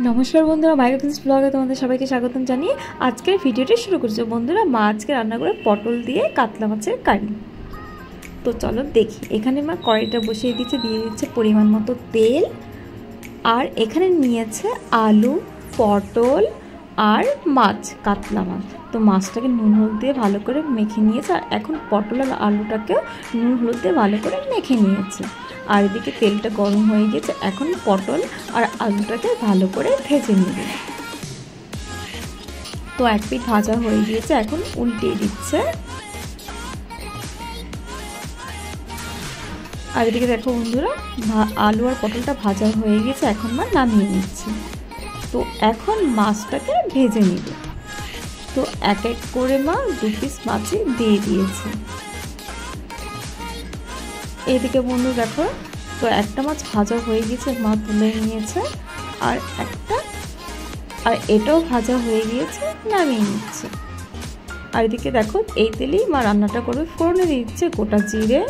নমস্কার বন্ধুরা, মাইক্রো ব্লগে তোমাদের সবাইকে স্বাগতম জানিয়ে আজকের ভিডিওটি শুরু করছি। বন্ধুরা, মা আজকে রান্না করে পটল দিয়ে কাতলা মাছের কারি। তো চলো দেখি। এখানে মা কড়াইটা বসিয়ে দিচ্ছে, দিয়ে দিচ্ছে পরিমাণ মতো তেল, আর এখানে নিয়েছে আলু, পটল আর মাছ, কাতলা মাছ। তো মাছটাকে নুন হলুদ দিয়ে ভালো করে মেখে নিয়েছে, আর এখন পটল আর আলুটাকেও নুন হলুদ দিয়ে ভালো করে মেখে নিয়েছে। আর এদিকে তেলটা গরম হয়ে গেছে, এখন পটল আর আলুটাকে ভালো করে ভেজে নেবে। তো এক পিঠ ভাজা হয়ে গিয়েছে, এখন উল্টিয়ে দিচ্ছে। আর এদিকে দেখো বন্ধুরা, আলু আর পটলটা ভাজা হয়ে গেছে, এখন মা নামিয়ে নিচ্ছে। তো এখন মাছটাকে ভেজে নেবে। তো এক এক করে মা 2 পিস মাছই দিয়ে দিয়েছে। এইদিকে বন্ধু দেখো, তো একটা মাছ ভাজা হয়ে গেছে, মা তুলে নিয়েছে, আর এটাও ভাজা হয়ে গিয়েছে, নামিয়ে নিচ্ছে। আর এদিকে দেখো, এই তেলেই মা রান্নাটা করবে। ফোড়নে দিচ্ছে গোটা জিরে,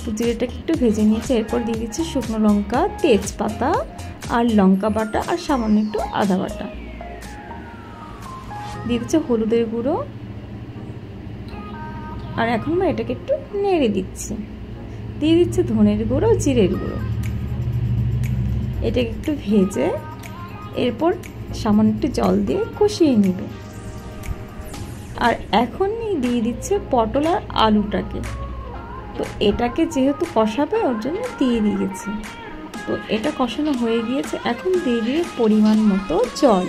তো জিরেটাকে একটু ভেজে নিয়েছে। এরপর দিয়ে দিচ্ছে শুকনো লঙ্কা, তেজপাতা আর লঙ্কা বাটা, আর সামান্য একটু আদা বাটা। দিয়ে দিচ্ছে হলুদের গুঁড়ো, আর এখন মা এটাকে একটু নেড়ে দিচ্ছে। দিয়ে দিচ্ছে ধনের গুঁড়ো, জিরের গুঁড়ো। এটাকে একটু ভেজে এরপর সামান্য একটু জল দিয়ে কষিয়ে নেবে। আর এখনই দিয়ে দিচ্ছে পটল আর আলুটাকে। তো এটাকে যেহেতু কষাবে, ওর জন্য দিয়ে দিয়েছে। তো এটা কষানো হয়ে গিয়েছে, এখন দিয়ে দিয়ে পরিমাণ মতো জল।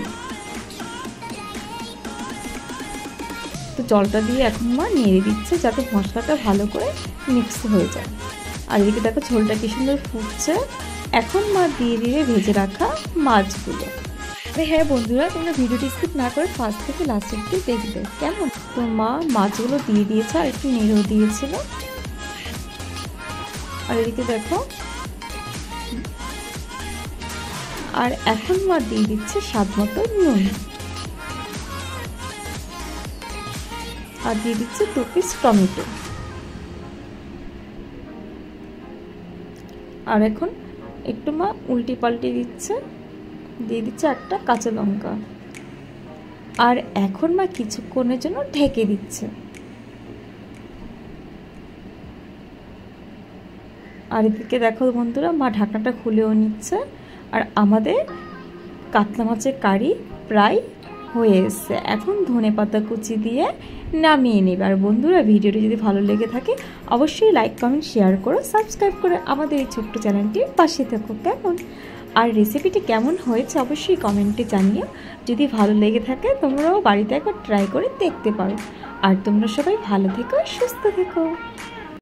তো জলটা দিয়ে এখন মা নেড়ে দিচ্ছে, যাতে মশলাটা ভালো করে মিক্স হয়ে যায়। আর এদিকে দেখো ঝোলটা কি সুন্দর ফুটছে। এখন মা দিয়ে দিয়ে ভেজে রাখা মাছগুলো। হ্যাঁ বন্ধুরা, তোমরা ভিডিওটি স্কিপ না করে ফার্স্ট থেকে লাস্ট অবধি দেখবে কেমন। তো মা মাছগুলো দিয়ে দিয়েছে, আর একটু নেড়েও দিয়েছিল। আর এদিকে দেখো, আর এখন মা দিয়ে দিচ্ছে স্বাদ মতো নুন, আর দিয়ে দিচ্ছে 2 পিস টমেটো। আর এখন একটু মা উল্টি পাল্টে দিচ্ছে, দিয়ে দিচ্ছে একটা কাঁচা লঙ্কা। আর এখন মা কিছুক্ষণের জন্য ঢেকে দিচ্ছে। আর এদিকে দেখো বন্ধুরা, মা ঢাকনাটা খুলেও নিচ্ছে। আর আমাদের কাতলা মাছের কারি প্রায় হয়ে এসছে। এখন ধনেপাতা কুচি দিয়ে নামিয়ে নেবে। আর বন্ধুরা, ভিডিওটি যদি ভালো লেগে থাকে অবশ্যই লাইক, কমেন্ট, শেয়ার করো, সাবস্ক্রাইব করে আমাদের এই ছোট্ট চ্যানেলটির পাশে থাকো কেমন। আর রেসিপিটি কেমন হয়েছে অবশ্যই কমেন্টে জানিও। যদি ভালো লেগে থাকে তোমরাও বাড়িতে একবার ট্রাই করে দেখতে পারো। আর তোমরা সবাই ভালো থেকো, সুস্থ থেকো।